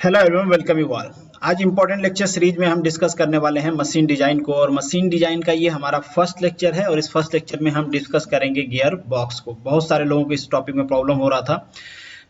Hello everyone, welcome you all. आज important lecture series में हम डिस्कस करने वाले हैं मशीन डिजाइन को, और मशीन डिजाइन का ये हमारा फर्स्ट लेक्चर है। और इस फर्स्ट लेक्चर में हम डिस्कस करेंगे गियर बॉक्स को। बहुत सारे लोगों को इस टॉपिक में प्रॉब्लम हो रहा था।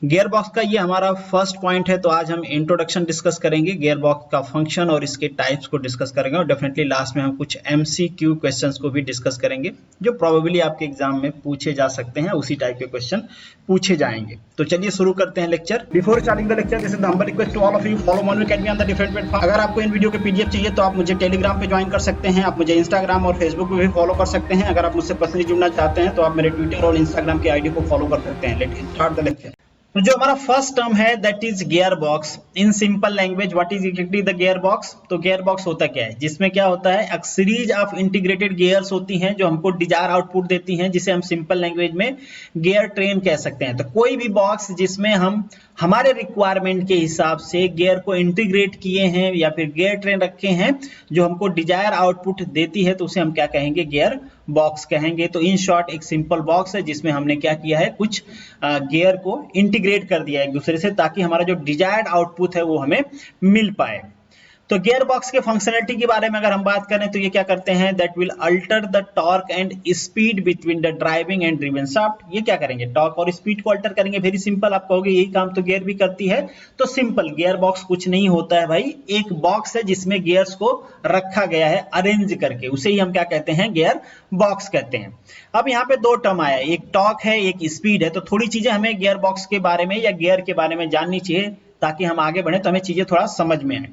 गियर बॉक्स का ये हमारा फर्स्ट पॉइंट है, तो आज हम इंट्रोडक्शन डिस्कस करेंगे, गियर बॉक्स का फंक्शन और इसके टाइप्स को डिस्कस करेंगे, और डेफिनेटली लास्ट में हम कुछ एमसीक्यू क्वेश्चंस को भी डिस्कस करेंगे जो प्रोबेबली आपके एग्जाम में पूछे जा सकते हैं, उसी टाइप के क्वेश्चन पूछे जाएंगे। तो चलिए शुरू करते हैं lecture. Before starting the lecture, this is the humble request to all of you, follow Monu academy on the different platform. अगर आपको इन वीडियो के पीडीएफ चाहिए तो आप मुझे टेलीग्राम पे ज्वाइन कर सकते हैं, आप मुझे इंस्टाग्राम और फेसबुक पे भी फॉलो कर सकते हैं। अगर आप मुझसे पर्सनली जुड़ना चाहते हैं तो आप मेरे ट्विटर और इंस्टाग्राम के आईडी को फॉलो कर सकते हैं। Let's start the lecture. तो जो हमारा फर्स्ट टर्म है that is gear box. In simple language what is actually the gear box? तो गियर बॉक्स होता क्या है, जिसमें क्या होता है, एक सीरीज ऑफ इंटीग्रेटेड गियर्स होती हैं जो हमको डिजायर आउटपुट देती हैं, जिसे हम सिंपल लैंग्वेज में गियर ट्रेन कह सकते हैं। तो कोई भी बॉक्स जिसमें हम हमारे रिक्वायरमेंट के हिसाब से गियर को इंटीग्रेट किए हैं या फिर गियर ट्रेन रखे हैं जो हमको डिजायर आउटपुट देती है, तो उसे हम क्या कहेंगे, गियर बॉक्स कहेंगे। तो इन शॉर्ट एक सिंपल बॉक्स है जिसमें हमने क्या किया है, कुछ गियर को इंटीग्रेट कर दिया एक दूसरे से, ताकि हमारा जो डिजायर्ड आउटपुट है वो हमें मिल पाए। तो गियर बॉक्स के फंक्शनलिटी के बारे में अगर हम बात करें तो ये क्या करते हैं, that will alter the torque and speed between the driving and driven shaft. ये क्या करेंगे, टॉर्क और स्पीड को अल्टर करेंगे। वेरी सिंपल, आप कहोगे यही काम तो गियर भी करती है। तो सिंपल, गियर बॉक्स कुछ नहीं होता है भाई, एक बॉक्स है जिसमें गियर्स को रखा गया है अरेंज करके, उसे ही हम क्या कहते हैं, गियर बॉक्स कहते हैं। अब यहाँ पे दो टर्म आया, एक टॉर्क है एक स्पीड है। तो थोड़ी चीजें हमें गियर बॉक्स के बारे में या गियर के बारे में जाननी चाहिए ताकि हम आगे बढ़े, तो हमें चीजें थोड़ा समझ में आए।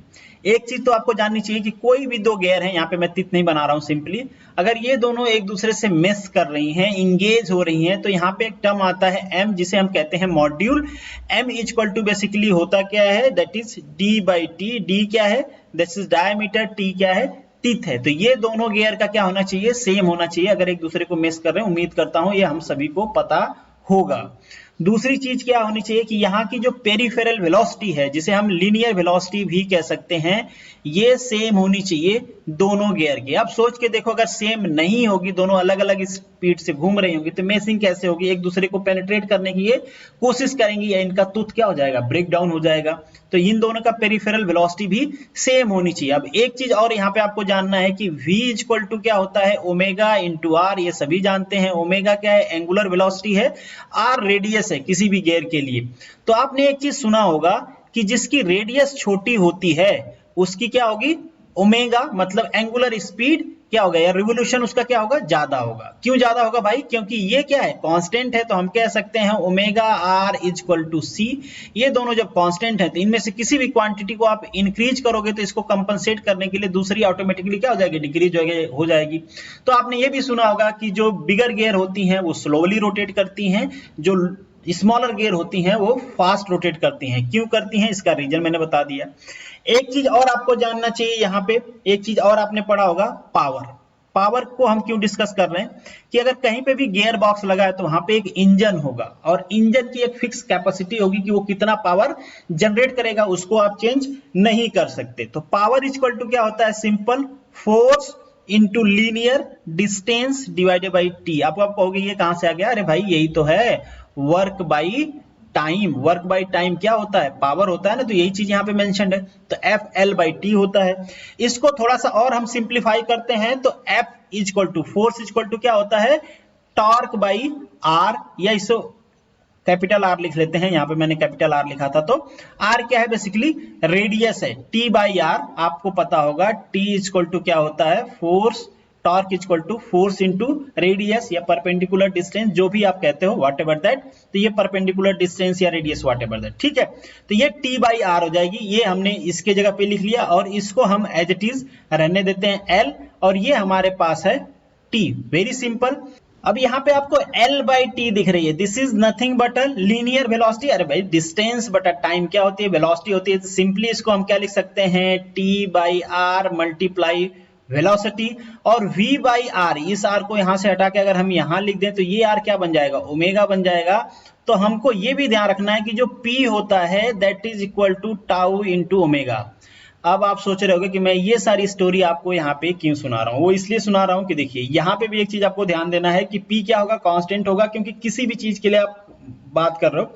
एक चीज तो आपको जाननी चाहिए कि कोई भी दो गियर है, यहाँ पे मैं तित नहीं बना रहा हूं सिंपली, अगर ये दोनों एक दूसरे से मेस कर रही हैं, इंगेज हो रही हैं, तो यहाँ पे एक टर्म आता है एम, जिसे हम कहते हैं module. M equal to basically होता क्या है, that is D by T. D क्या है, दिस इज डायमीटर, टी क्या है, टीथ है। तो ये दोनों गियर का क्या होना चाहिए, सेम होना चाहिए। अगर एक दूसरे को मेस कर रहे हैं, उम्मीद करता हूं ये हम सभी को पता होगा। दूसरी चीज क्या होनी चाहिए कि यहाँ की जो पेरिफेरल वेलोसिटी है, जिसे हम लीनियर वेलोसिटी भी कह सकते हैं, ये सेम होनी चाहिए दोनों गियर की। अब सोच के देखो, अगर सेम नहीं होगी, दोनों अलग अलग स्पीड से घूम रही होगी, तो मेसिंग कैसे होगी, एक दूसरे को पेनिट्रेट करने की ये कोशिश करेंगी, या इनका टूथ क्या हो जाएगा, ब्रेक डाउन हो जाएगा। तो इन दोनों का पेरिफेरल वेलोसिटी भी सेम होनी चाहिए। अब एक चीज और यहाँ पे आपको जानना है कि v इक्वल टू क्या होता है, ओमेगा इंटू आर। ये सभी जानते हैं, ओमेगा क्या है, एंगुलर वेलोसिटी है, आर रेडियस है किसी भी गियर के लिए। तो आपने एक चीज सुना होगा कि जिसकी रेडियस छोटी होती है उसकी क्या होगी, ओमेगा, मतलब एंगुलर स्पीड क्या होगा, या रिवोल्यूशन उसका क्या होगा, ज्यादा होगा। क्यों ज्यादा होगा भाई, क्योंकि ये क्या है, कांस्टेंट है। तो हम कह सकते हैं ओमेगा आर इक्वल टू सी। ये दोनों जब कांस्टेंट है तो इनमें से किसी भी क्वांटिटी को आप इंक्रीज करोगे तो इसको कंपनसेट करने के लिए दूसरी ऑटोमेटिकली क्या हो जाएगी, डिक्रीज हो जाएगी। तो आपने ये भी सुना होगा कि जो बिगर गियर होती हैं वो स्लोली रोटेट करती हैं, जो स्मॉलर गियर होती हैं वो फास्ट रोटेट करती हैं। क्यों करती हैं, इसका रीजन मैंने बता दिया। एक चीज और आपको जानना चाहिए, यहाँ पे एक चीज और आपने पढ़ा होगा, पावर। पावर को हम क्यों डिस्कस कर रहे हैं कि अगर कहीं पे भी गियर बॉक्स लगा है तो वहां पे एक इंजन होगा, और इंजन की एक फिक्स कैपेसिटी होगी कि वो कितना पावर जनरेट करेगा, उसको आप चेंज नहीं कर सकते। तो पावर इक्वल टू क्या होता है, simple, force into linear distance divided by T. आप कहोगे ये कहां से आ गया, अरे भाई यही तो है, work by time. Work by time क्या होता है, पावर होता है ना, तो यही चीज यहाँ पे मेंशन्ड है। तो एफ एल बाई टी होता है। इसको थोड़ा सा और हम सिंप्लीफाई करते हैं तो F equal to force equal to क्या होता है, टॉर्क बाई आर, या इसको कैपिटल आर लिख लेते हैं, यहाँ पे मैंने कैपिटल आर लिखा था। तो आर क्या है, बेसिकली रेडियस है, टी बाई आर आपको पता होगा, टी इक्वल टू क्या होता है, force, torque equal to force into radius या परपेंडिकुलर डिस्टेंस, जो भी आप कहते हो, व्हाट एवर दैट। तो ये परपेंडिकुलर डिस्टेंस या रेडियस व्हाट एवर दैट, ठीक है। तो ये टी बाई आर हो जाएगी, ये हमने इसके जगह पे लिख लिया, और इसको हम एज इट इज रहने देते हैं एल, और ये हमारे पास है टी। Very simple. अब यहाँ पे आपको L बाई टी दिख रही है, this is nothing but a linear velocity. अरे भाई डिस्टेंस बटा टाइम क्या होती है, वेलोसिटी होती है। तो सिंपली इसको हम क्या लिख सकते हैं, T by R multiply velocity, और V बाई आर, इस R को यहां से हटा के अगर हम यहां लिख दें तो ये R क्या बन जाएगा, ओमेगा बन जाएगा। तो हमको ये भी ध्यान रखना है कि जो P होता है that is equal to tau into omega. अब आप सोच रहे होगे कि मैं ये सारी स्टोरी आपको यहाँ पे क्यों सुना रहा हूँ, वो इसलिए सुना रहा हूँ कि देखिए यहाँ पे भी एक चीज आपको ध्यान देना है कि P क्या होगा, कांस्टेंट होगा, क्योंकि किसी भी चीज के लिए आप बात कर रहे हो,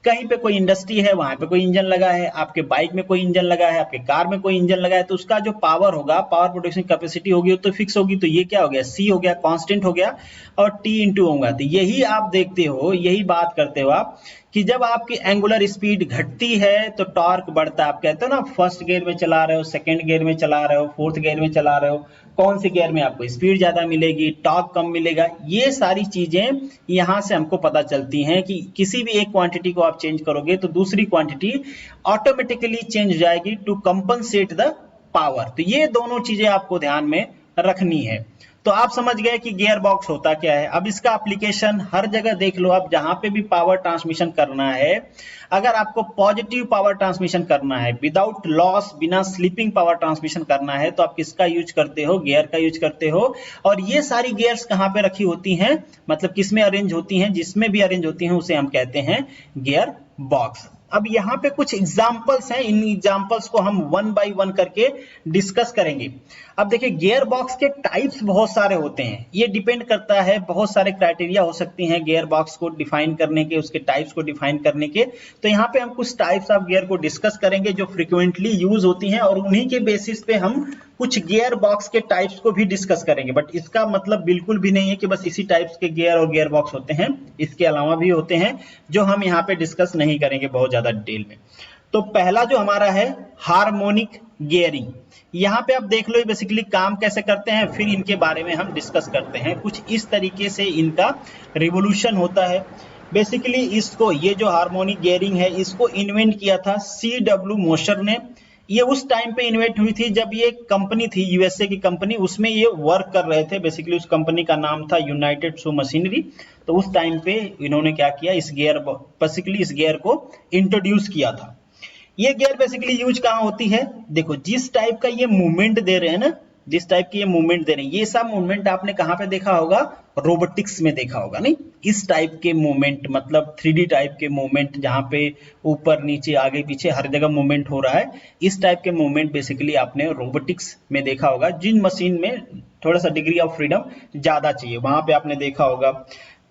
कहीं पे कोई इंडस्ट्री है, वहां पे कोई इंजन लगा है, आपके बाइक में कोई इंजन लगा है, आपके कार में कोई इंजन लगा है, तो उसका जो पावर होगा, पावर प्रोडक्शन कैपेसिटी होगी वो तो फिक्स होगी। तो ये क्या हो गया, सी हो गया, कांस्टेंट हो गया, और टी इंटू होगा। तो यही आप देखते हो, यही बात करते हो आप कि जब आपकी एंगुलर स्पीड घटती है तो टॉर्क बढ़ता है। आप कहते हो ना, फर्स्ट गियर में चला रहे हो, सेकंड गियर में चला रहे हो, फोर्थ गियर में चला रहे हो, कौन से गियर में आपको स्पीड ज्यादा मिलेगी, टॉर्क कम मिलेगा। ये सारी चीजें यहां से हमको पता चलती हैं कि किसी भी एक क्वांटिटी को आप चेंज करोगे तो दूसरी क्वांटिटी ऑटोमेटिकली चेंज हो जाएगी टू कंपनसेट द पावर। तो ये दोनों चीजें आपको ध्यान में रखनी है। तो आप समझ गए कि गियर बॉक्स होता क्या है। अब इसका एप्लीकेशन हर जगह देख लो आप, जहां पे भी पावर ट्रांसमिशन करना है, अगर आपको पॉजिटिव पावर ट्रांसमिशन करना है, विदाउट लॉस, बिना स्लीपिंग पावर ट्रांसमिशन करना है, तो आप किसका यूज करते हो, गियर का यूज करते हो। और ये सारी गियर्स कहां पे रखी होती हैं, मतलब किसमें अरेंज होती हैं, जिसमें भी अरेंज होती हैं उसे हम कहते हैं गियर बॉक्स। अब यहाँ पे कुछ एग्जांपल्स हैं, इन एग्जांपल्स को हम वन बाय वन करके डिस्कस करेंगे। अब देखिए, गियर बॉक्स के टाइप्स बहुत सारे होते हैं, ये डिपेंड करता है, बहुत सारे क्राइटेरिया हो सकती हैं गियर बॉक्स को डिफाइन करने के, उसके टाइप्स को डिफाइन करने के। तो यहाँ पे हम कुछ टाइप्स ऑफ गियर को डिस्कस करेंगे जो फ्रिक्वेंटली यूज होती हैं, और उन्हीं के बेसिस पे हम कुछ गियर बॉक्स के टाइप्स को भी डिस्कस करेंगे। बट इसका मतलब बिल्कुल भी नहीं है कि बस इसी टाइप्स के गियर और गियर बॉक्स होते हैं, इसके अलावा भी होते हैं जो हम यहाँ पे डिस्कस नहीं करेंगे बहुत ज्यादा डिटेल में। तो पहला जो हमारा है हार्मोनिक गियरिंग, यहाँ पे आप देख लो बेसिकली काम कैसे करते हैं, फिर इनके बारे में हम डिस्कस करते हैं। कुछ इस तरीके से इनका रिवोल्यूशन होता है। बेसिकली इसको, ये जो हार्मोनिक गियरिंग है, इसको इन्वेंट किया था CW मोशर ने। ये उस टाइम पे इन्वेंट हुई थी जब ये कंपनी थी, यूएसए की कंपनी, उसमें ये वर्क कर रहे थे। बेसिकली उस कंपनी का नाम था यूनाइटेड शू मशीनरी। तो उस टाइम पे इन्होंने क्या किया, इस गियर, बेसिकली इस गियर को इंट्रोड्यूस किया था। ये गियर बेसिकली यूज कहाँ होती है, देखो जिस टाइप का ये मूवमेंट दे रहे हैं ना, जिस टाइप की ये मूवमेंट दे रहे हैं, ये सब मूवमेंट आपने कहाँ पे देखा होगा, रोबोटिक्स में देखा होगा। नहीं, इस टाइप के मूवमेंट, मतलब 3D टाइप के मूवमेंट, जहाँ पे ऊपर नीचे आगे पीछे हर जगह मूवमेंट हो रहा है, इस टाइप के मूवमेंट बेसिकली आपने रोबोटिक्स में देखा होगा। जिन मशीन में थोड़ा सा डिग्री ऑफ फ्रीडम ज्यादा चाहिए, वहां पे आपने देखा होगा।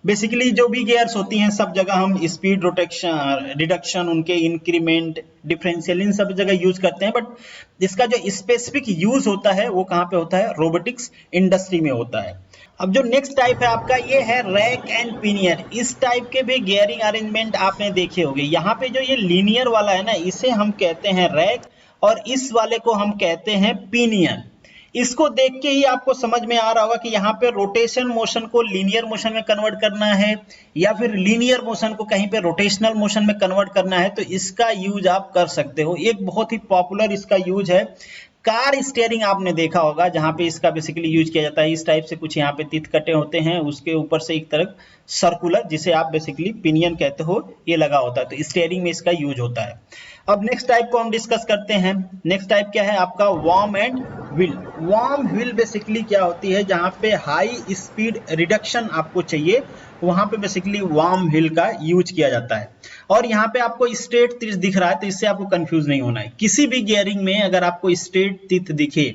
बेसिकली जो भी गियर्स होती हैं सब जगह हम स्पीड रोटेशन, रिडक्शन, उनके इंक्रीमेंट, डिफरेंशियल, इन सब जगह यूज करते हैं। बट इसका जो स्पेसिफिक यूज होता है वो कहाँ पे होता है, रोबोटिक्स इंडस्ट्री में होता है। अब जो नेक्स्ट टाइप है आपका, ये है रैक एंड पिनियर। इस टाइप के भी गियरिंग अरेंजमेंट आपने देखे होंगे। यहाँ पे जो ये लीनियर वाला है ना, इसे हम कहते हैं रैक, और इस वाले को हम कहते हैं पिनियन। इसको देख के ही आपको समझ में आ रहा होगा कि यहाँ पे रोटेशन मोशन को लीनियर मोशन में कन्वर्ट करना है, या फिर लीनियर मोशन को कहीं पे रोटेशनल मोशन में कन्वर्ट करना है, तो इसका यूज आप कर सकते हो। एक बहुत ही पॉपुलर इसका यूज है, कार स्टीयरिंग आपने देखा होगा, जहां पे इसका बेसिकली यूज किया जाता है। इस टाइप से कुछ यहाँ पे तीत कटे होते हैं, उसके ऊपर से एक तरफ सर्कुलर, जिसे आप बेसिकली पिनियन कहते हो, ये लगा होता है। तो स्टीयरिंग में इसका यूज होता है। अब नेक्स्ट टाइप को हम डिस्कस करते हैं। नेक्स्ट टाइप क्या है आपका, warm and wheel. Warm wheel basically क्या होती है, जहां पे हाई स्पीड रिडक्शन आपको चाहिए, वहां पे बेसिकली वार्म व्हील का यूज किया जाता है। और यहाँ पे आपको स्ट्रेट तीर दिख रहा है, तो इससे आपको कंफ्यूज नहीं होना है। किसी भी गियरिंग में अगर आपको स्ट्रेट तीर दिखे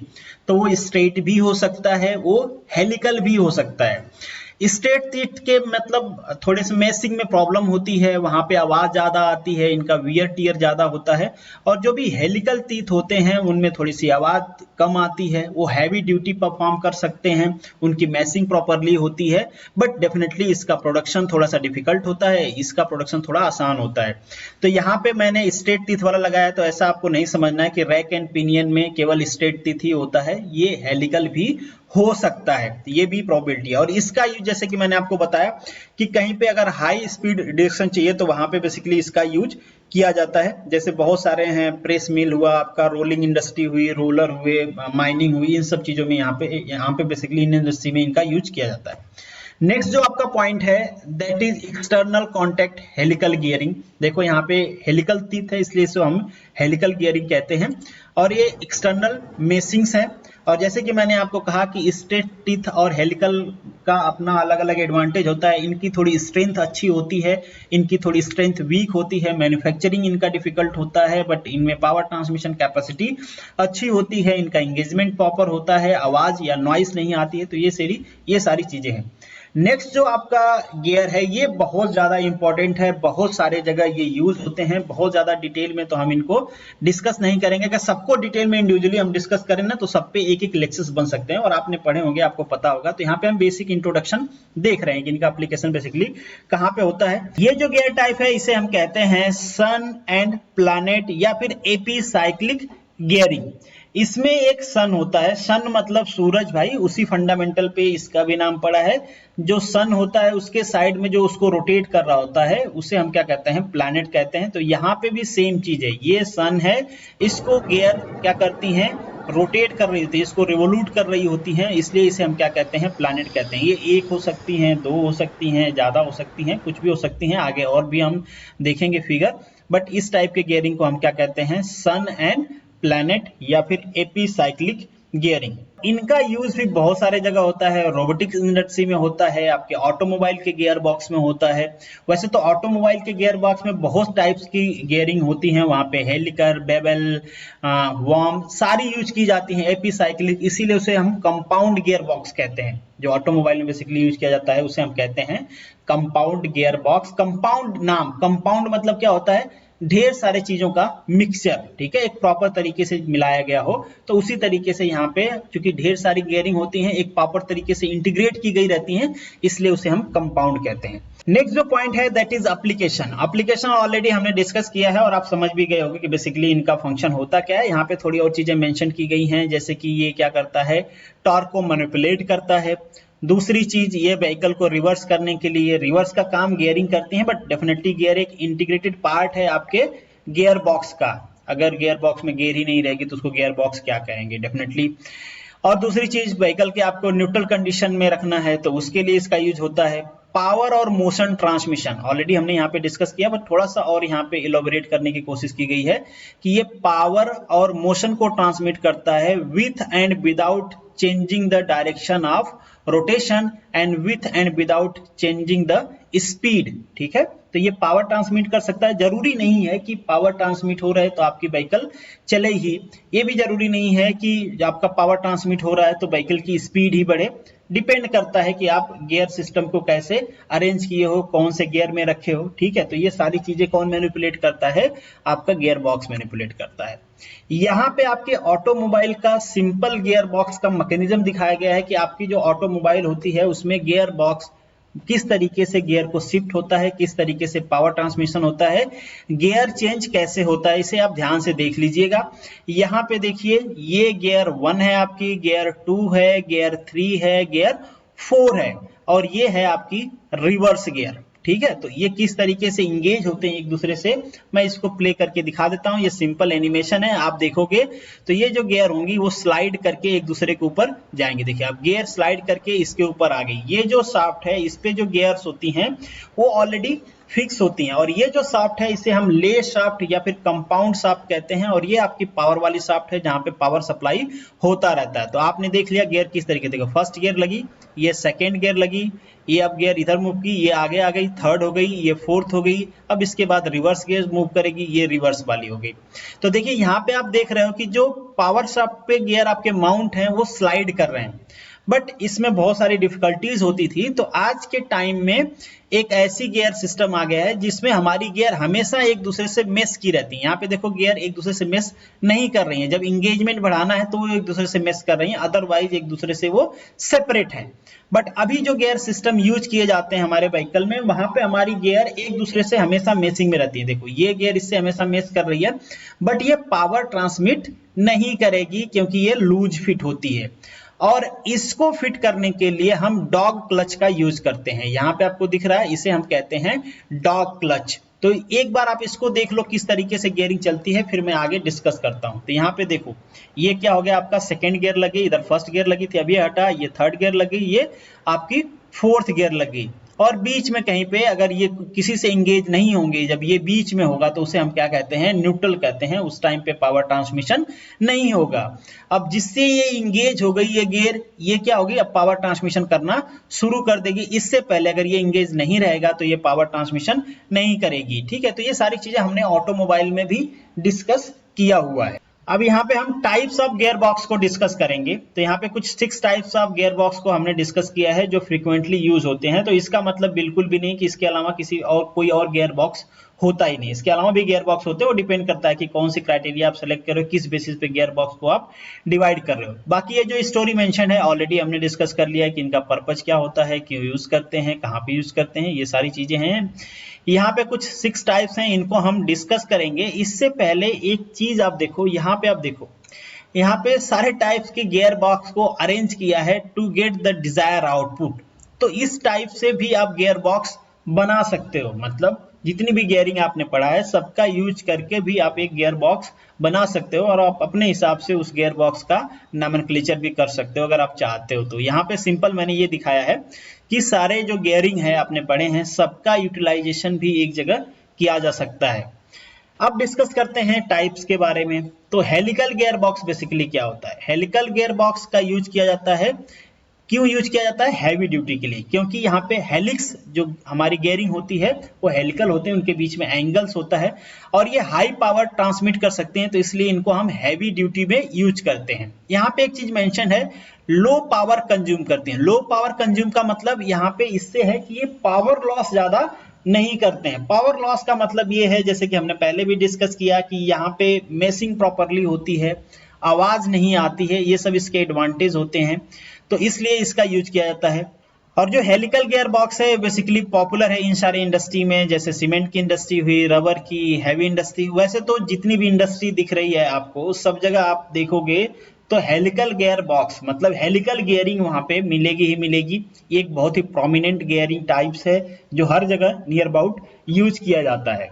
तो वो स्ट्रेट भी हो सकता है, वो हेलिकल भी हो सकता है। स्ट्रेट टीथ के मतलब थोड़े से मैसिंग में प्रॉब्लम होती है, वहां पे आवाज ज्यादा आती है, इनका वियर टियर ज्यादा होता है। और जो भी हेलिकल टीथ होते हैं उनमें थोड़ी सी आवाज कम आती है, वो हैवी ड्यूटी परफॉर्म कर सकते हैं, उनकी मैसिंग प्रॉपरली होती है। बट डेफिनेटली इसका प्रोडक्शन थोड़ा सा डिफिकल्ट होता है, इसका प्रोडक्शन थोड़ा आसान होता है। तो यहाँ पे मैंने स्ट्रेट टीथ वाला लगाया, तो ऐसा आपको नहीं समझना है कि रैक एंड पिनियन में केवल स्ट्रेट टीथ ही होता है, ये हेलिकल भी हो सकता है, ये भी प्रोबेबिलिटी है। और इसका यूज जैसे कि मैंने आपको बताया कि कहीं पे अगर हाई स्पीड रिडक्शन चाहिए तो वहां पे बेसिकली इसका यूज किया जाता है। जैसे बहुत सारे हैं, प्रेस मिल हुआ आपका, रोलिंग इंडस्ट्री हुई, रोलर हुए, माइनिंग हुई, इन सब चीजों में यहाँ पे बेसिकली इन इंडस्ट्री में इनका यूज किया जाता है। नेक्स्ट जो आपका पॉइंट है, that is external contact helical gearing. देखो यहाँ पे हेलिकल टीथ है, इसलिए इसको हम हेलिकल गियरिंग कहते हैं। और ये एक्सटर्नल मेसिंग्स है, और जैसे कि मैंने आपको कहा कि स्ट्रेट टीथ और हेलिकल का अपना अलग अलग एडवांटेज होता है। इनकी थोड़ी स्ट्रेंथ अच्छी होती है, इनकी थोड़ी स्ट्रेंथ वीक होती है, मैन्युफैक्चरिंग इनका डिफिकल्ट होता है, बट इनमें पावर ट्रांसमिशन कैपेसिटी अच्छी होती है, इनका एंगेजमेंट प्रॉपर होता है, आवाज या नॉइस नहीं आती है। तो ये सारी चीजें हैं। नेक्स्ट जो आपका गियर है ये बहुत ज्यादा इंपॉर्टेंट है, बहुत सारे जगह ये यूज होते हैं, बहुत ज्यादा डिटेल में तो हम इनको डिस्कस नहीं करेंगे। अगर सबको डिटेल में इंडिविजुअली हम डिस्कस करें ना तो सब पे एक एक लेक्चर्स बन सकते हैं, और आपने पढ़े होंगे, आपको पता होगा। तो यहाँ पे हम बेसिक इंट्रोडक्शन देख रहे हैं कि इनका एप्लीकेशन बेसिकली कहाँ पे होता है। ये जो गियर टाइप है इसे हम कहते हैं सन एंड प्लैनेट या फिर एपी साइक्लिक गियरिंग। इसमें एक सन होता है, सन मतलब सूरज भाई, उसी फंडामेंटल पे इसका भी नाम पड़ा है। जो सन होता है उसके साइड में जो उसको रोटेट कर रहा होता है उसे हम क्या कहते हैं, प्लैनेट कहते हैं। तो यहाँ पे भी सेम चीज है, ये सन है, इसको गियर क्या करती हैं, रोटेट कर रही होती है, इसको रिवोल्यूट कर रही होती हैं, इसलिए इसे हम क्या कहते हैं, प्लैनेट कहते हैं। ये एक हो सकती हैं, दो हो सकती हैं, ज्यादा हो सकती हैं, कुछ भी हो सकती हैं, आगे और भी हम देखेंगे फिगर। बट इस टाइप के गियरिंग को हम क्या कहते हैं, सन एंड प्लैनेट या फिर एपी साइक्लिक गियरिंग। इनका यूज भी बहुत सारे जगह होता है, रोबोटिक्स इंडस्ट्री में होता है, आपके ऑटोमोबाइल के गियर बॉक्स में होता है। वैसे तो ऑटोमोबाइल के गियर बॉक्स में बहुत टाइप्स की गियरिंग होती है, वहां पे हेलिकर, बेबल, वॉर्म सारी यूज की जाती है, एपी साइक्लिक, इसीलिए उसे हम कंपाउंड गियर बॉक्स कहते हैं। जो ऑटोमोबाइल में बेसिकली यूज किया जाता है उसे हम कहते हैं कंपाउंड गियर बॉक्स। कंपाउंड नाम, कंपाउंड मतलब क्या होता है, ढेर सारे चीजों का मिक्सचर, ठीक है, एक प्रॉपर तरीके से मिलाया गया हो। तो उसी तरीके से यहाँ पे चूंकि ढेर सारी गियरिंग होती हैं, एक प्रॉपर तरीके से इंटीग्रेट की गई रहती हैं, इसलिए उसे हम कंपाउंड कहते हैं। नेक्स्ट जो पॉइंट है that is application. Application already हमने डिस्कस किया है और आप समझ भी गए होंगे कि बेसिकली इनका फंक्शन होता क्या है। यहाँ पे थोड़ी और चीजें मेंशन की गई हैं, जैसे कि ये क्या करता है, टॉर्क को मैनिपुलेट करता है। दूसरी चीज, ये व्हीकल को रिवर्स करने के लिए, रिवर्स का काम गियरिंग करती है, बट डेफिनेटली गियर एक इंटीग्रेटेड पार्ट है आपके गियर बॉक्स का। अगर गियर बॉक्स में गियर ही नहीं रहेगी तो उसको गियर बॉक्स क्या कहेंगे, डेफिनेटली। और दूसरी चीज, व्हीकल के आपको न्यूट्रल कंडीशन में रखना है तो उसके लिए इसका यूज होता है। पावर और मोशन ट्रांसमिशन ऑलरेडी हमने यहाँ पे डिस्कस किया, बट थोड़ा सा और यहाँ पे इलोबरेट करने की कोशिश की गई है कि ये पावर और मोशन को ट्रांसमिट करता है with and without changing the direction of rotation and with and without changing the speed, ठीक है। तो ये पावर ट्रांसमिट कर सकता है। जरूरी नहीं है कि पावर ट्रांसमिट हो रहा है तो आपकी व्हीकल चले ही, ये भी जरूरी नहीं है कि जब आपका पावर ट्रांसमिट हो रहा है तो व्हीकल की स्पीड ही बढ़े। डिपेंड करता है कि आप गियर सिस्टम को कैसे अरेंज किए हो, कौन से गियर में रखे हो, ठीक है। तो ये सारी चीजें कौन मैनिपुलेट करता है, आपका गियर बॉक्स मैनिपुलेट करता है। यहाँ पे आपके ऑटोमोबाइल का सिंपल गियर बॉक्स का मैकेनिज्म दिखाया गया है कि आपकी जो ऑटोमोबाइल होती है उसमें गियर बॉक्स किस तरीके से गियर को शिफ्ट होता है, किस तरीके से पावर ट्रांसमिशन होता है, गियर चेंज कैसे होता है, इसे आप ध्यान से देख लीजिएगा। यहाँ पे देखिए, ये गियर 1 है आपकी, गियर 2 है, गियर 3 है, गियर 4 है, और ये है आपकी रिवर्स गियर, ठीक है। तो ये किस तरीके से इंगेज होते हैं एक दूसरे से, मैं इसको प्ले करके दिखा देता हूं। ये सिंपल एनिमेशन है, आप देखोगे तो ये जो गियर होंगी वो स्लाइड करके एक दूसरे के ऊपर जाएंगे। देखिए आप, गियर स्लाइड करके इसके ऊपर आ गई। ये जो शाफ्ट है इस पे जो गियर्स होती हैं वो ऑलरेडी फिक्स होती हैं, और ये जो शाफ्ट है इसे हम ले शाफ्ट या फिर कंपाउंड शाफ्ट कहते हैं, और ये आपकी पावर वाली शाफ्ट है जहां पे पावर सप्लाई होता रहता है। तो आपने देख लिया गियर किस तरीके, देखो फर्स्ट गियर लगी, ये सेकेंड गियर लगी, ये अब गियर इधर मूव की, ये आगे आ गई, थर्ड हो गई, ये फोर्थ हो गई, अब इसके बाद रिवर्स गियर मूव करेगी, ये रिवर्स वाली हो गई। तो देखिए यहाँ पे आप देख रहे हो कि जो पावर शाफ्ट पे गियर आपके माउंट हैं वो स्लाइड कर रहे हैं, बट इसमें बहुत सारी डिफिकल्टीज होती थी। तो आज के टाइम में एक ऐसी गियर सिस्टम आ गया है जिसमें हमारी गियर हमेशा एक दूसरे से मेस की रहती है। यहाँ पे देखो गियर एक दूसरे से मेस नहीं कर रही है, जब इंगेजमेंट बढ़ाना है तो वो एक दूसरे से मेस कर रही है, अदरवाइज एक दूसरे से वो सेपरेट है। बट अभी जो गियर सिस्टम यूज किए जाते हैं हमारे व्हीकल में, वहां पे हमारी गियर एक दूसरे से हमेशा मेसिंग में रहती है। देखो ये गियर इससे हमेशा मेस कर रही है, बट ये पावर ट्रांसमिट नहीं करेगी क्योंकि ये लूज फिट होती है। और इसको फिट करने के लिए हम डॉग क्लच का यूज करते हैं। यहाँ पे आपको दिख रहा है, इसे हम कहते हैं डॉग क्लच। तो एक बार आप इसको देख लो किस तरीके से गियरिंग चलती है, फिर मैं आगे डिस्कस करता हूं। तो यहाँ पे देखो, ये क्या हो गया, आपका सेकंड गियर लगी, इधर फर्स्ट गियर लगी थी, अभी हटा, ये थर्ड गियर लगी, ये आपकी फोर्थ गियर लगी, और बीच में कहीं पे अगर ये किसी से इंगेज नहीं होंगे, जब ये बीच में होगा तो उसे हम क्या कहते हैं, न्यूट्रल कहते हैं, उस टाइम पे पावर ट्रांसमिशन नहीं होगा। अब जिससे ये इंगेज हो गई ये गियर, ये क्या होगी, अब पावर ट्रांसमिशन करना शुरू कर देगी। इससे पहले अगर ये इंगेज नहीं रहेगा तो ये पावर ट्रांसमिशन नहीं करेगी। ठीक है, तो ये सारी चीजें हमने ऑटोमोबाइल में भी डिस्कस किया हुआ है। अब यहाँ पे हम टाइप्स ऑफ गियर बॉक्स को डिस्कस करेंगे। तो यहाँ पे कुछ 6 टाइप्स ऑफ गियर बॉक्स को हमने डिस्कस किया है जो फ्रीक्वेंटली यूज होते हैं। तो इसका मतलब बिल्कुल भी नहीं कि इसके अलावा किसी और कोई और गियर बॉक्स होता ही नहीं, इसके अलावा भी गियर बॉक्स होते हैं। वो डिपेंड करता है कि कौन सी क्राइटेरिया आप सेलेक्ट कर रहे हो, किस बेसिस पे गियर बॉक्स को आप डिवाइड कर रहे हो। बाकी ये जो स्टोरी मेंशन है ऑलरेडी हमने डिस्कस कर लिया है कि इनका पर्पज क्या होता है, क्यों यूज करते हैं, कहाँ पे यूज करते हैं, ये सारी चीजें हैं। यहाँ पे कुछ 6 टाइप्स हैं, इनको हम डिस्कस करेंगे। इससे पहले एक चीज आप देखो, यहाँ पे आप देखो, यहाँ पे सारे टाइप्स के गियर बॉक्स को अरेंज किया है to get the desire output. तो इस टाइप से भी आप गियर बॉक्स बना सकते हो, मतलब जितनी भी गियरिंग आपने पढ़ा है सबका यूज करके भी आप एक गियर बॉक्स बना सकते हो, और आप अपने हिसाब से उस गियर बॉक्स का नॉमेनक्लेचर भी कर सकते हो अगर आप चाहते हो तो। यहाँ पे सिंपल मैंने ये दिखाया है कि सारे जो गियरिंग है आपने पढ़े हैं सबका यूटिलाइजेशन भी एक जगह किया जा सकता है। अब डिस्कस करते हैं टाइप्स के बारे में। तो हेलिकल गियर बॉक्स बेसिकली क्या होता है? हेलिकल गियर बॉक्स का यूज किया जाता है, क्यों यूज किया जाता है? हैवी ड्यूटी के लिए, क्योंकि यहाँ पे हेलिक्स जो हमारी गियरिंग होती है वो हेलिकल होते हैं, उनके बीच में एंगल्स होता है और ये हाई पावर ट्रांसमिट कर सकते हैं, तो इसलिए इनको हम हैवी ड्यूटी में यूज करते हैं। यहाँ पे एक चीज मेंशन है, लो पावर कंज्यूम करते हैं। लो पावर कंज्यूम का मतलब यहाँ पे इससे है कि ये पावर लॉस ज्यादा नहीं करते हैं। पावर लॉस का मतलब ये है, जैसे कि हमने पहले भी डिस्कस किया, कि यहाँ पे मेसिंग प्रॉपरली होती है, आवाज नहीं आती है, ये सब इसके एडवांटेज होते हैं, तो इसलिए इसका यूज किया जाता है। और जो हेलिकल गियर बॉक्स है बेसिकली पॉपुलर है इन सारी इंडस्ट्री में, जैसे सीमेंट की इंडस्ट्री हुई, रबर की, हैवी इंडस्ट्री। वैसे तो जितनी भी इंडस्ट्री दिख रही है आपको, सब जगह आप देखोगे तो हेलिकल गियर बॉक्स मतलब हेलिकल गियरिंग वहां पे मिलेगी ही मिलेगी। ये एक बहुत ही प्रोमिनेंट गियरिंग टाइप्स है जो हर जगह नियर अबाउट यूज किया जाता है।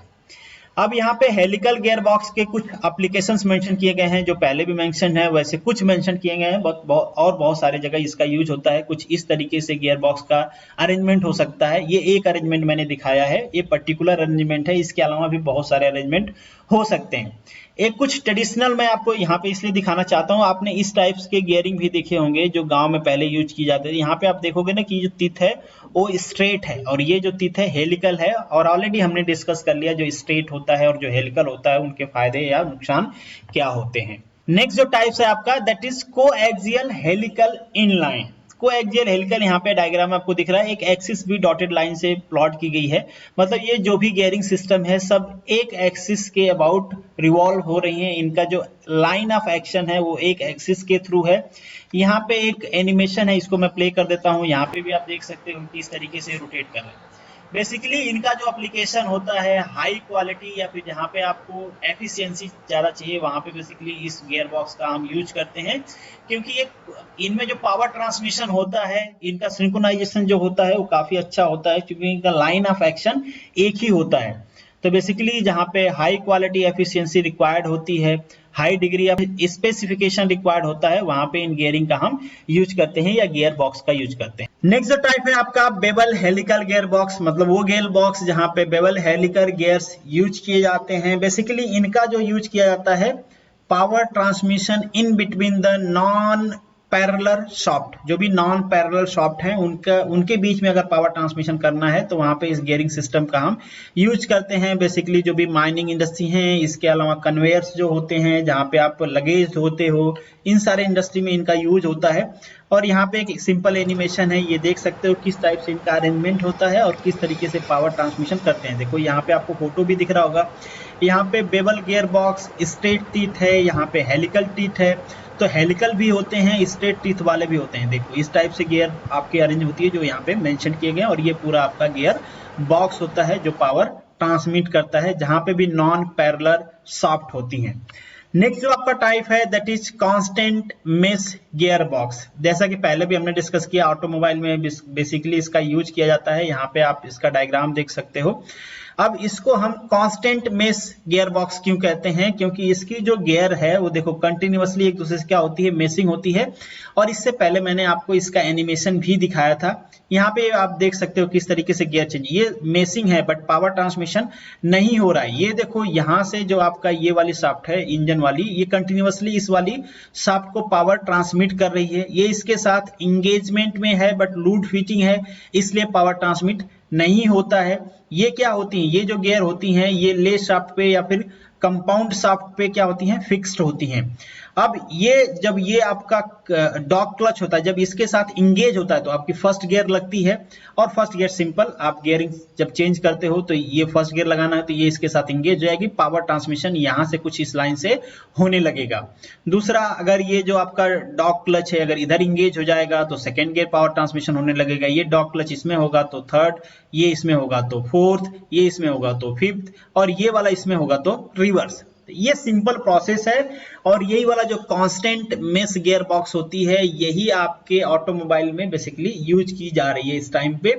अब यहाँ पे हेलिकल गियर बॉक्स के कुछ एप्लीकेशंस मेंशन किए गए हैं, जो पहले भी मेंशन है, वैसे कुछ मेंशन किए गए हैं, और बहुत सारे जगह इसका यूज होता है। कुछ इस तरीके से गियर बॉक्स का अरेंजमेंट हो सकता है। ये एक अरेंजमेंट मैंने दिखाया है, ये पर्टिकुलर अरेंजमेंट है, इसके अलावा भी बहुत सारे अरेंजमेंट हो सकते हैं। एक कुछ ट्रेडिशनल मैं आपको यहाँ पे इसलिए दिखाना चाहता हूँ, आपने इस टाइप्स के गियरिंग भी देखे होंगे जो गांव में पहले यूज की जाते थे। यहाँ पे आप देखोगे ना कि जो टिथ है वो स्ट्रेट है और ये जो टिथ है हेलिकल है, और ऑलरेडी हमने डिस्कस कर लिया जो स्ट्रेट होता है और जो हेलिकल होता है उनके फायदे या नुकसान क्या होते हैं। नेक्स्ट जो टाइप्स है आपका, that is coaxial helical inline. Coaxial helical यहाँ पे डायग्राम आपको दिख रहा है, एक एक्सिस भी डॉटेड लाइन से प्लॉट की गई है, मतलब ये जो भी गियरिंग सिस्टम है सब एक एक्सिस के अबाउट रिवॉल्व हो रही है। इनका जो लाइन ऑफ एक्शन है वो एक एक्सिस के थ्रू है। यहाँ पे एक एनिमेशन है, इसको मैं प्ले कर देता हूँ। यहाँ पे भी आप देख सकते हो कि इस तरीके से रोटेट कर रहे हैं। बेसिकली इनका जो एप्लीकेशन होता है हाई क्वालिटी या फिर जहाँ पे आपको एफिशिएंसी ज़्यादा चाहिए, वहाँ पे बेसिकली इस गियर बॉक्स का हम यूज करते हैं, क्योंकि इनमें जो पावर ट्रांसमिशन होता है, इनका सिंक्रोनाइजेशन जो होता है वो काफ़ी अच्छा होता है, क्योंकि इनका लाइन ऑफ एक्शन एक ही होता है। तो बेसिकली जहाँ पे हाई क्वालिटी एफिशिएंसी रिक्वायर्ड होती है, high degree of specification required होता है, वहां पे इन गियरिंग का हम यूज करते हैं या गियर बॉक्स का यूज करते हैं। नेक्स्ट टाइप है आपका बेवल हेलिकल गियर बॉक्स, मतलब वो गियर बॉक्स जहां पे बेवल हेलिकल गियर्स यूज किए जाते हैं। बेसिकली इनका जो यूज किया जाता है power transmission in between the non parallel shaft, जो भी नॉन पैरेलल शाफ्ट हैं उनके बीच में अगर पावर ट्रांसमिशन करना है तो वहां पे इस गियरिंग सिस्टम का हम यूज करते हैं। बेसिकली जो भी माइनिंग इंडस्ट्री है, इसके अलावा कन्वेयर्स जो होते हैं जहां पे आप लगेज होते हो, इन सारे इंडस्ट्री में इनका यूज होता है। और यहाँ पे एक सिंपल एनिमेशन है, ये देख सकते हो किस टाइप से इनका अरेंजमेंट होता है और किस तरीके से पावर ट्रांसमिशन करते हैं। देखो यहाँ पे आपको फोटो भी दिख रहा होगा, यहाँ पे bevel gear box straight teeth है, यहाँ पे हेलिकल टीथ है। तो हेलिकल भी होते हैं, स्ट्रेट टीथ वाले भी होते हैं। देखो इस टाइप से गियर आपके अरेंज होती है जो यहाँ पे मेंशन किए गए, और ये पूरा आपका गियर बॉक्स होता है जो पावर ट्रांसमिट करता है, जहां पे भी नॉन पैरेलल शाफ्ट होती हैं। नेक्स्ट जो आपका टाइप है that is constant mesh gear box. जैसा कि पहले भी हमने डिस्कस किया, ऑटोमोबाइल में बेसिकली इसका यूज किया जाता है। यहाँ पे आप इसका डायग्राम देख सकते हो। अब इसको हम कांस्टेंट मेश गियर बॉक्स क्यों कहते हैं, क्योंकि इसकी जो गियर है वो देखो कंटिन्यूअसली एक दूसरे से क्या होती है, मेशिंग होती है। और इससे पहले मैंने आपको इसका एनिमेशन भी दिखाया था। यहाँ पे आप देख सकते हो किस तरीके से गियर चेंज, ये मेशिंग है बट पावर ट्रांसमिशन नहीं हो रहा है। ये देखो यहाँ से जो आपका ये वाली शाफ्ट है इंजन वाली, ये कंटिन्यूअसली इस वाली शाफ्ट को पावर ट्रांसमिट कर रही है। ये इसके साथ इंगेजमेंट में है बट लूड फिटिंग है, इसलिए पावर ट्रांसमिट नहीं होता है। ये क्या होती हैं, ये जो गियर होती हैं ये ले शाफ्ट पे या फिर कंपाउंड शाफ्ट पे क्या होती हैं, फिक्स्ड होती हैं। अब ये जब ये आपका डॉग क्लच होता है, जब इसके साथ इंगेज होता है तो आपकी फर्स्ट गियर लगती है। और फर्स्ट गियर सिंपल, आप गियरिंग जब चेंज करते हो तो ये फर्स्ट गियर लगाना है तो ये इसके साथ इंगेज हो जाएगी, पावर ट्रांसमिशन यहाँ से कुछ इस लाइन से होने लगेगा। दूसरा, अगर ये जो आपका डॉग क्लच है अगर इधर इंगेज हो जाएगा तो सेकेंड गियर पावर ट्रांसमिशन होने लगेगा। ये डॉग क्लच इसमें होगा तो थर्ड, ये इसमें होगा तो फोर्थ, ये इसमें होगा तो फिफ्थ, और ये वाला इसमें होगा तो रिवर्स। ये सिंपल प्रोसेस है। और यही वाला जो कांस्टेंट मेश गियर बॉक्स होती है यही आपके ऑटोमोबाइल में बेसिकली यूज की जा रही है इस टाइम पे।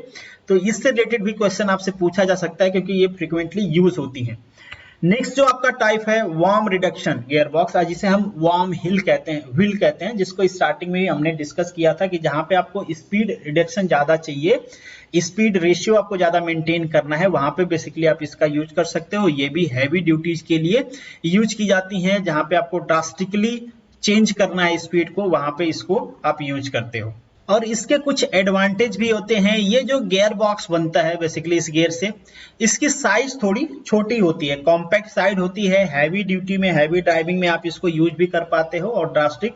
तो इससे रिलेटेड भी क्वेश्चन आपसे पूछा जा सकता है क्योंकि ये फ्रीक्वेंटली यूज होती है। नेक्स्ट जो आपका टाइप है वार्म रिडक्शन गियर बॉक्स, जिसे हम वार्म हिल कहते हैं, व्हील कहते हैं, जिसको स्टार्टिंग में हमने डिस्कस किया था कि जहां पे आपको स्पीड रिडक्शन ज्यादा चाहिए, स्पीड रेशियो आपको ज्यादा मेंटेन करना है, वहां पे बेसिकली आप इसका यूज कर सकते हो। ये भी हैवी ड्यूटीज के लिए यूज की जाती हैं, जहां पे आपको ड्रास्टिकली चेंज करना है स्पीड को, वहां पे इसको आप यूज करते हो। और इसके कुछ एडवांटेज भी होते हैं। ये जो गियर बॉक्स बनता है बेसिकली इस गियर से, इसकी साइज थोड़ी छोटी होती है, कॉम्पैक्ट साइड होती है। हैवी ड्यूटी में, हैवी ड्राइविंग में आप इसको यूज भी कर पाते हो और ड्रास्टिक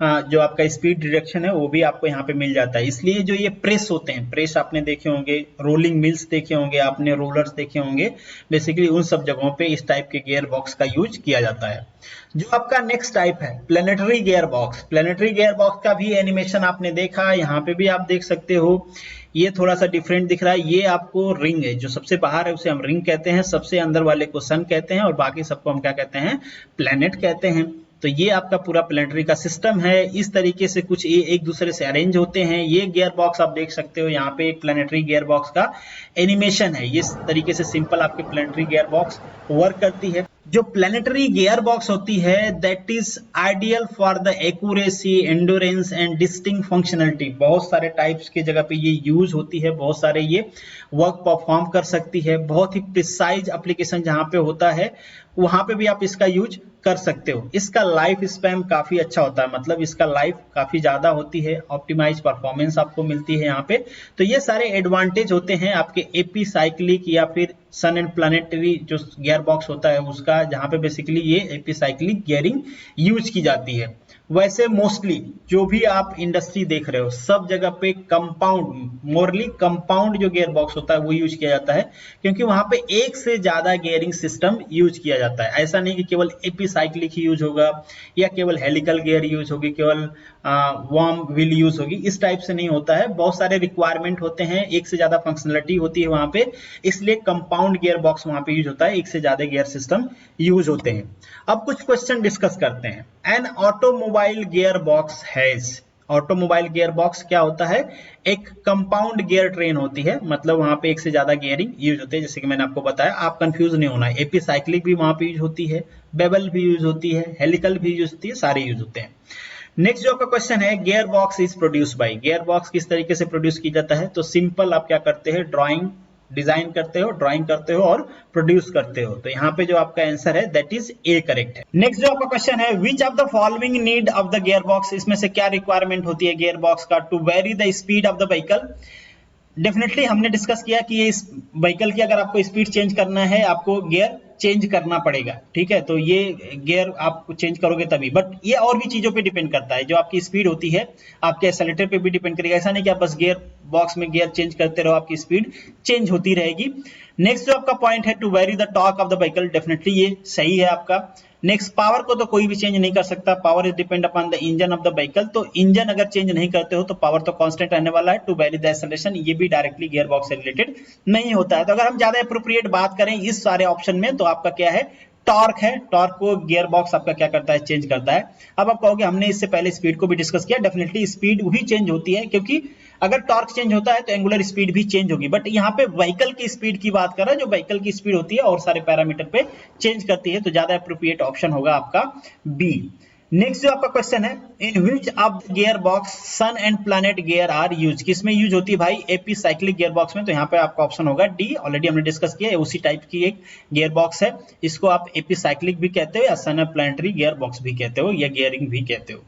जो आपका स्पीड डिरेक्शन है वो भी आपको यहाँ पे मिल जाता है। इसलिए जो ये प्रेस होते हैं, प्रेस आपने देखे होंगे, रोलिंग मिल्स देखे होंगे आपने, रोलर्स देखे होंगे, बेसिकली उन सब जगहों पे इस टाइप के गियर बॉक्स का यूज किया जाता है। जो आपका नेक्स्ट टाइप है planetary gear box, planetary gear box का भी एनिमेशन आपने देखा, यहाँ पे भी आप देख सकते हो। ये थोड़ा सा डिफरेंट दिख रहा है। ये आपको रिंग है, जो सबसे बाहर है उसे हम रिंग कहते हैं, सबसे अंदर वाले को सन कहते हैं और बाकी सबको हम क्या कहते हैं, प्लेनेट कहते हैं। तो ये आपका पूरा प्लेनेटरी का सिस्टम है। इस तरीके से कुछ ये एक दूसरे से अरेंज होते हैं। ये गियर बॉक्स आप देख सकते हो, यहाँ पे एक प्लेनेटरी गियर बॉक्स का एनिमेशन है। इस तरीके से सिंपल आपके प्लेनेटरी गियर बॉक्स वर्क करती है। जो प्लेनेटरी गियर बॉक्स होती है that is ideal for the accuracy, endurance and distinct functionality. बहुत सारे टाइप्स के जगह पे ये यूज होती है, बहुत सारे ये वर्क परफॉर्म कर सकती है। बहुत ही प्रिसाइज एप्लीकेशन जहां पे होता है वहां पे भी आप इसका यूज कर सकते हो। इसका लाइफ स्पैन काफी अच्छा होता है, मतलब इसका लाइफ काफी ज्यादा होती है, ऑप्टिमाइज परफॉर्मेंस आपको मिलती है यहाँ पे। तो ये सारे एडवांटेज होते हैं आपके एपी साइक्लिक या फिर सन एंड प्लानिटरी जो गियर बॉक्स होता है उसका, जहां पे बेसिकली ये एपी साइक्लिक गियरिंग यूज की जाती है। वैसे मोस्टली जो भी आप इंडस्ट्री देख रहे हो सब जगह पे कंपाउंड, मोरली कंपाउंड जो गियर बॉक्स होता है वो यूज किया जाता है, क्योंकि वहां पे एक से ज्यादा गियरिंग सिस्टम यूज किया जाता है। ऐसा नहीं कि केवल एपी साइक्लिक ही यूज होगा या केवल हेलिकल गियर यूज होगी, केवल वार्म व्हील यूज होगी, इस टाइप से नहीं होता है। बहुत सारे रिक्वायरमेंट होते हैं, एक से ज्यादा फंक्शनलिटी होती है वहां पे, इसलिए कंपाउंड गियर बॉक्स वहां पे यूज होता है, एक से ज्यादा गियर सिस्टम यूज होते हैं। अब कुछ क्वेश्चन डिस्कस करते हैं। An automobile gear box has, automobile gear box क्या होता है, एक कंपाउंड गियर ट्रेन होती है, मतलब वहां पे एक से ज्यादा गियरिंग यूज होती है। जैसे कि मैंने आपको बताया, आप कंफ्यूज नहीं होना है, एपी साइक्लिक भी वहां पे यूज होती है, बेबल भी यूज होती है, हेलिकल भी यूज होती है, सारे यूज होते हैं। नेक्स्ट जो आपका क्वेश्चन है, gear box is produce by, gear box किस तरीके से प्रोड्यूस की जाता है। तो सिंपल आप क्या करते हैं, ड्राइंग डिजाइन करते हो, ड्राइंग करते हो और प्रोड्यूस करते हो। तो यहाँ पे जो आपका आंसर है दैट इज ए करेक्ट है। नेक्स्ट जो आपका क्वेश्चन है, which of the following need of the gear box, इसमें से क्या रिक्वायरमेंट होती है गियर बॉक्स का to vary the speed of the vehicle. Definitely हमने डिस्कस किया कि ये इस व्हीकल की अगर आपको स्पीड चेंज करना है आपको गियर चेंज करना पड़ेगा, ठीक है। तो ये गियर आप चेंज करोगे तभी, बट ये और भी चीजों पे डिपेंड करता है। जो आपकी स्पीड होती है आपके एक्सेलेरेटर पे भी डिपेंड करेगा, ऐसा नहीं कि आप बस गियर बॉक्स में गियर चेंज करते रहो, आपकी स्पीड चेंज होती रहेगी। नेक्स्ट जो आपका पॉइंट है, to vary the torque of the vehicle, definitely ये सही है आपका। नेक्स्ट, पावर को तो कोई भी चेंज नहीं कर सकता, power is depend upon the engine of the vehicle. तो इंजन अगर चेंज नहीं करते हो तो पावर तो कांस्टेंट रहने वाला है। टू वेरी द एक्सेलरेशन, ये भी डायरेक्टली गियर बॉक्स से रिलेटेड नहीं होता है। तो अगर हम ज्यादा एप्रोप्रिएट बात करें इस सारे ऑप्शन में, तो आपका क्या है, टॉर्क है। टॉर्क को गियर बॉक्स आपका क्या करता है, चेंज करता है। अब आप कहोगे हमने इससे पहले स्पीड को भी डिस्कस किया, डेफिनेटली स्पीड भी चेंज होती है, क्योंकि अगर टॉर्क चेंज होता है तो एंगुलर स्पीड भी चेंज होगी, बट यहाँ पे व्हीकल की स्पीड की बात कर रहा है, जो व्हीकल की स्पीड होती है और सारे पैरामीटर पे चेंज करती है, तो ज्यादा अप्रोप्रिएट ऑप्शन होगा आपका बी। नेक्स्ट जो आपका क्वेश्चन है, in which of gear box sun and planet gear are use, किसमें यूज होती है भाई, एपी साइक्लिक गियर बॉक्स में, तो यहाँ पे आपका ऑप्शन होगा डी। ऑलरेडी हमने डिस्कस किया है, उसी टाइप की एक गियर बॉक्स है, इसको आप एपी साइक्लिक भी कहते हो या सन एंड प्लैनेटरी गियर बॉक्स भी कहते हो या गियरिंग भी कहते हो।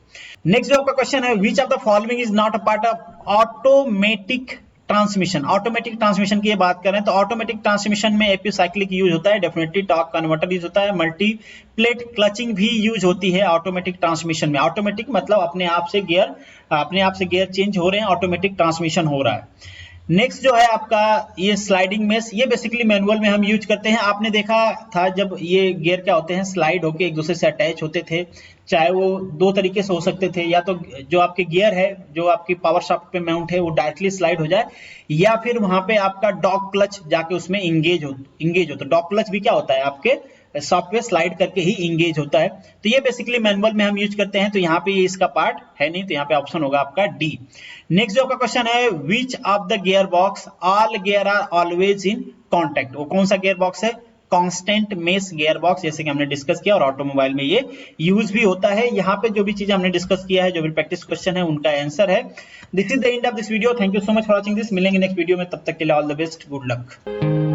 नेक्स्ट जो आपका क्वेश्चन है, which of the following is not a part of automatic transmission, automatic transmission की बात करें तो ऑटोमेटिक ट्रांसमिशन में एपी साइक्लिक यूज होता है, डेफिनेटली टॉर्क कन्वर्टर यूज होता है, मल्टी प्लेट क्लचिंग भी यूज होती है ऑटोमेटिक ट्रांसमिशन में। ऑटोमेटिक मतलब अपने आप से गियर चेंज हो रहे हैं, ऑटोमेटिक ट्रांसमिशन हो रहा है। नेक्स्ट जो है आपका ये स्लाइडिंग मेश, ये बेसिकली मैनुअल में हम यूज करते हैं। आपने देखा था जब ये गियर क्या होते हैं, स्लाइड होके एक दूसरे से अटैच होते थे, चाहे वो दो तरीके से हो सकते थे, या तो जो आपके गियर है जो आपकी पावर शाफ्ट पे माउंट है वो डायरेक्टली स्लाइड हो जाए, या फिर वहां पे आपका डॉग क्लच जाके उसमें इंगेज हो। तो डॉग क्लच भी क्या होता है, आपके सॉफ्टवेयर स्लाइड करके ही इंगेज होता है। तो ये बेसिकली मैनुअल में हम यूज करते हैं, तो यहाँ पे ये इसका पार्ट है नहीं, तो यहाँ पे ऑप्शन होगा आपका डी। नेक्स्ट जो आपका क्वेश्चन है, which of the gear box all gear are always in contact, वो कौन सा गियर बॉक्स है, कांस्टेंट मेश गियर बॉक्स, जैसे कि हमने डिस्कस किया, और ऑटोमोबाइल में ये यूज भी होता है। यहाँ पे जो भी चीज हमने डिस्कस किया है, जो भी प्रैक्टिस क्वेश्चन है, उनका आंसर है। This is the end of this video, thank you so much for watching this, मिलेंगे नेक्स्ट वीडियो में, तब तक के लिए all the best, good luck.